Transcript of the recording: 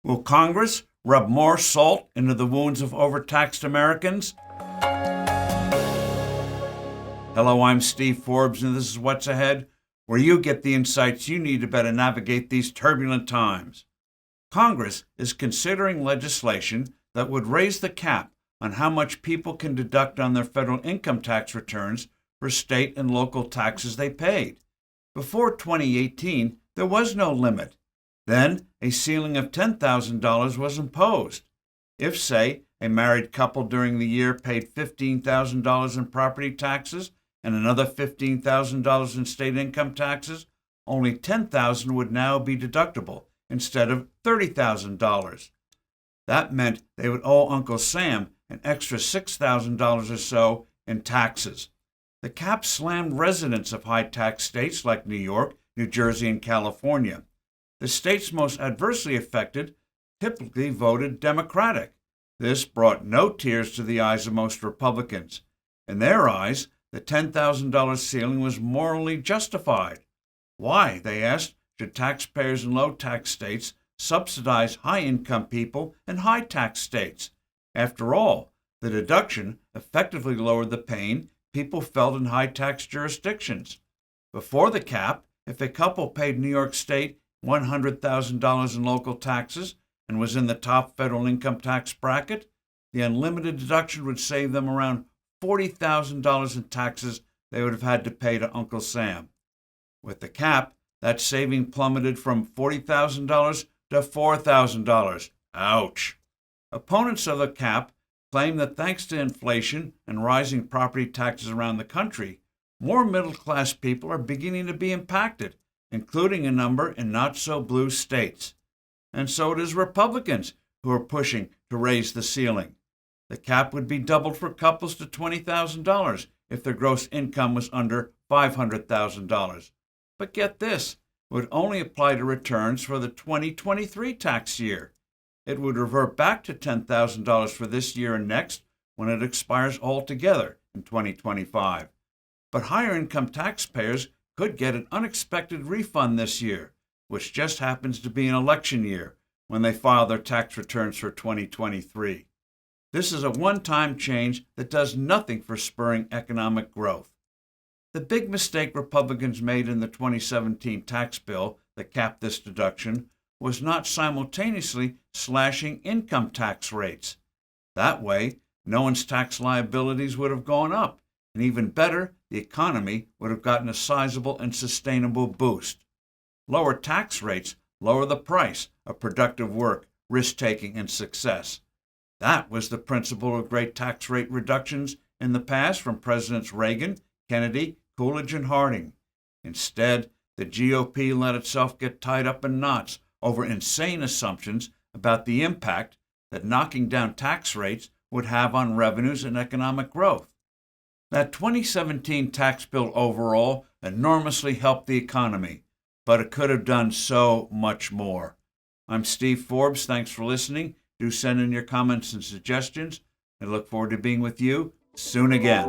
Will Congress rub more salt into the wounds of overtaxed Americans? Hello, I'm Steve Forbes, and this is What's Ahead, where you get the insights you need to better navigate these turbulent times. Congress is considering legislation that would raise the cap on how much people can deduct on their federal income tax returns for state and local taxes they paid. Before 2018, there was no limit. Then, a ceiling of $10,000 was imposed. If, say, a married couple during the year paid $15,000 in property taxes and another $15,000 in state income taxes, only $10,000 would now be deductible instead of $30,000. That meant they would owe Uncle Sam an extra $6,000 or so in taxes. The cap slammed residents of high-tax states like New York, New Jersey, and California. The states most adversely affected typically voted Democratic. This brought no tears to the eyes of most Republicans. In their eyes, the $10,000 ceiling was morally justified. Why, they asked, should taxpayers in low-tax states subsidize high-income people in high-tax states? After all, the deduction effectively lowered the pain people felt in high-tax jurisdictions. Before the cap, if a couple paid New York State $100,000 in local taxes and was in the top federal income tax bracket, the unlimited deduction would save them around $40,000 in taxes they would have had to pay to Uncle Sam. With the cap, that saving plummeted from $40,000 to $4,000. Ouch! Opponents of the cap claim that thanks to inflation and rising property taxes around the country, more middle-class people are beginning to be impacted, including a number in not-so-blue states. And so it is Republicans who are pushing to raise the ceiling. The cap would be doubled for couples to $20,000 if their gross income was under $500,000. But get this, it would only apply to returns for the 2023 tax year. It would revert back to $10,000 for this year and next when it expires altogether in 2025. But higher income taxpayers could get an unexpected refund this year, which just happens to be an election year when they file their tax returns for 2023. This is a one-time change that does nothing for spurring economic growth. The big mistake Republicans made in the 2017 tax bill that capped this deduction was not simultaneously slashing income tax rates. That way, no one's tax liabilities would have gone up, and even better, the economy would have gotten a sizable and sustainable boost. Lower tax rates lower the price of productive work, risk-taking, and success. That was the principle of great tax rate reductions in the past from Presidents Reagan, Kennedy, Coolidge, and Harding. Instead, the GOP let itself get tied up in knots over insane assumptions about the impact that knocking down tax rates would have on revenues and economic growth. That 2017 tax bill overall enormously helped the economy, but it could have done so much more. I'm Steve Forbes. Thanks for listening. Do send in your comments and suggestions. I look forward to being with you soon again.